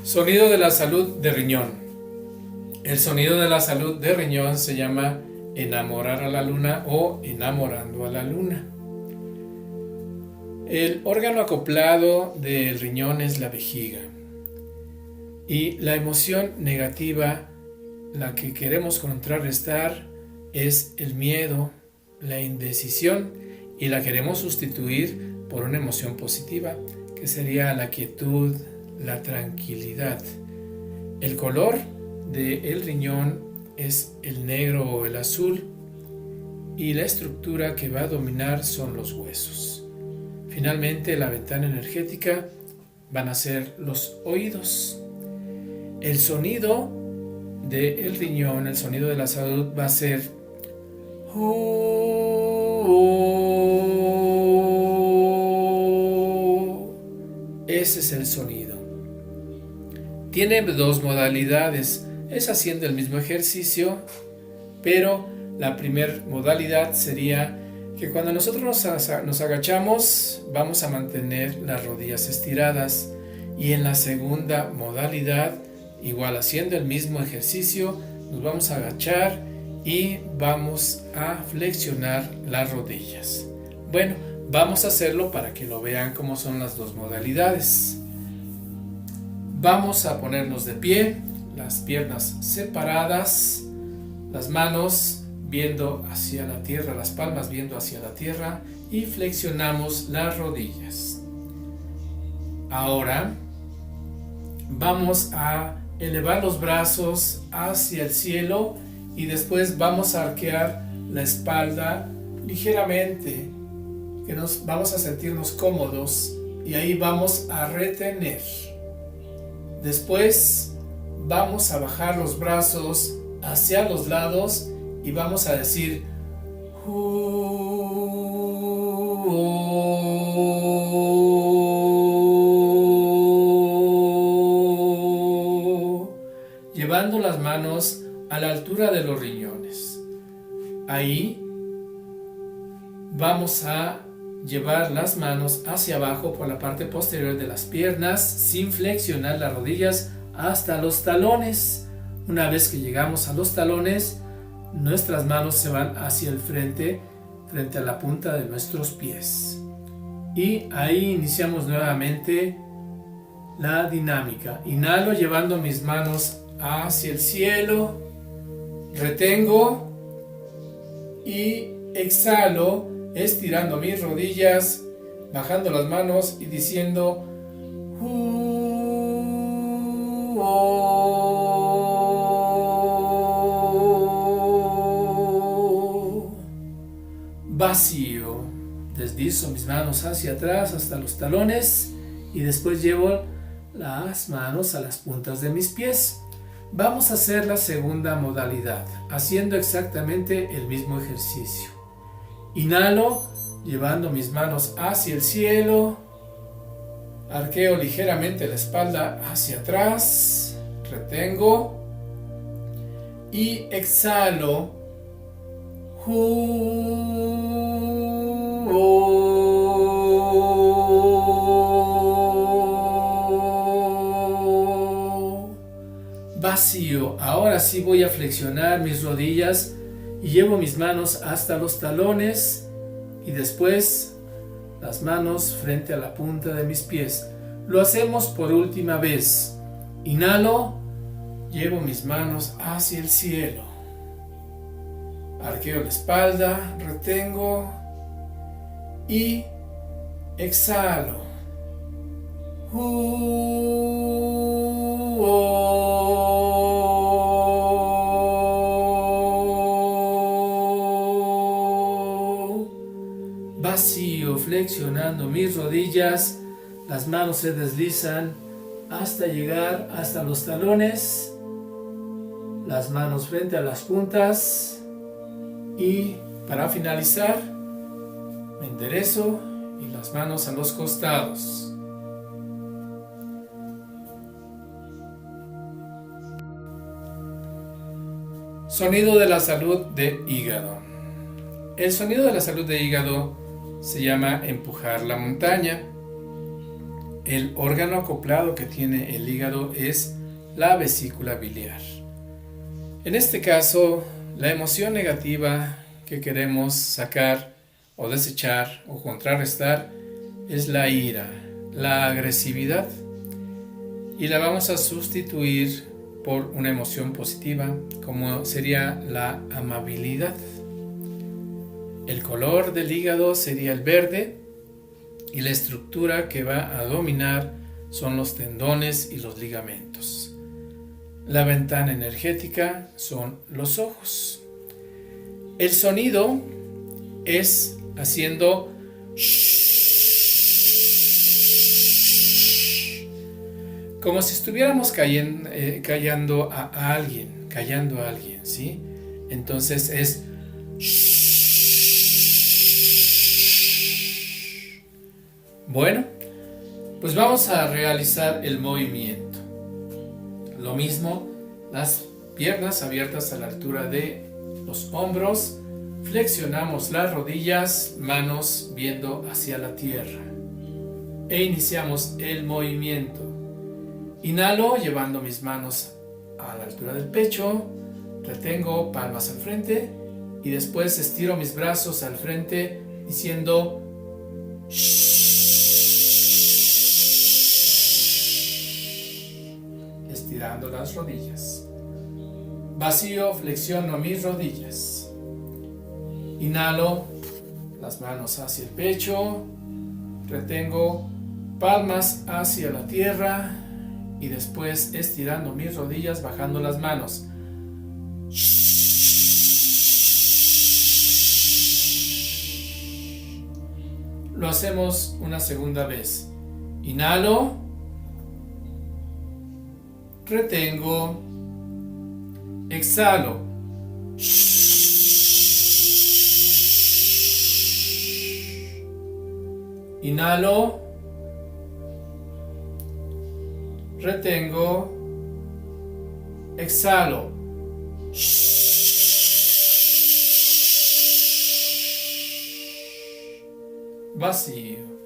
Sonido de la salud de riñón. El sonido de la salud de riñón se llama enamorar a la luna o enamorando a la luna. El órgano acoplado del riñón es la vejiga. Y la emoción negativa, la que queremos contrarrestar, es el miedo, la indecisión, y la queremos sustituir por una emoción positiva, que sería la quietud, la tranquilidad. El color del riñón es el negro o el azul, y la estructura que va a dominar son los huesos. Finalmente, la ventana energética van a ser los oídos. El sonido del riñón, el sonido de la salud, va a ser ese es el sonido. Tiene dos modalidades. Es haciendo el mismo ejercicio, pero la primera modalidad sería que cuando nosotros nos agachamos, vamos a mantener las rodillas estiradas. Y en la segunda modalidad, igual haciendo el mismo ejercicio, nos vamos a agachar y vamos a flexionar las rodillas. Bueno, vamos a hacerlo para que lo vean cómo son las dos modalidades. Vamos a ponernos de pie, las piernas separadas, las manos viendo hacia la tierra, las palmas viendo hacia la tierra, y flexionamos las rodillas. Ahora vamos a elevar los brazos hacia el cielo y después vamos a arquear la espalda ligeramente, que vamos a sentirnos cómodos, y ahí vamos a retener. Después vamos a bajar los brazos hacia los lados y vamos a decir llevando las manos a la altura de los riñones. Ahí vamos a llevar las manos hacia abajo por la parte posterior de las piernas sin flexionar las rodillas hasta los talones. Una vez que llegamos a los talones, nuestras manos se van hacia el frente a la punta de nuestros pies. Y ahí iniciamos nuevamente la dinámica. Inhalo llevando mis manos hacia el cielo, retengo y exhalo estirando mis rodillas, bajando las manos y diciendo vacío. Deslizo mis manos hacia atrás hasta los talones y después llevo las manos a las puntas de mis pies. Vamos a hacer la segunda modalidad, haciendo exactamente el mismo ejercicio. Inhalo, llevando mis manos hacia el cielo, arqueo ligeramente la espalda hacia atrás, retengo y exhalo. Vacío. Ahora sí voy a flexionar mis rodillas y llevo mis manos hasta los talones y después las manos frente a la punta de mis pies. Lo hacemos por última vez. Inhalo, llevo mis manos hacia el cielo, arqueo la espalda, retengo y exhalo. Vacío, flexionando mis rodillas, las manos se deslizan hasta llegar hasta los talones, las manos frente a las puntas y para finalizar me enderezo y las manos a los costados. Sonido de la salud de hígado. El sonido de la salud de hígado se llama empujar la montaña. el órgano acoplado que tiene el hígado es la vesícula biliar. En este caso, la emoción negativa que queremos sacar o desechar o contrarrestar es la ira, la agresividad, y la vamos a sustituir por una emoción positiva, como sería la amabilidad. El color del hígado sería el verde y la estructura que va a dominar son los tendones y los ligamentos. La ventana energética son los ojos. El sonido es haciendo como si estuviéramos callando a alguien, ¿sí? Entonces es bueno, pues vamos a realizar el movimiento. Lo mismo, las piernas abiertas a la altura de los hombros, flexionamos las rodillas, manos viendo hacia la tierra e iniciamos el movimiento. Inhalo llevando mis manos a la altura del pecho, retengo palmas al frente y después estiro mis brazos al frente diciendo estirando las rodillas. Vacío, flexiono mis rodillas. Inhalo, las manos hacia el pecho, retengo palmas hacia la tierra y después estirando mis rodillas, bajando las manos. Lo hacemos una segunda vez. Inhalo, retengo, exhalo. Inhalo, retengo, exhalo. Vacío.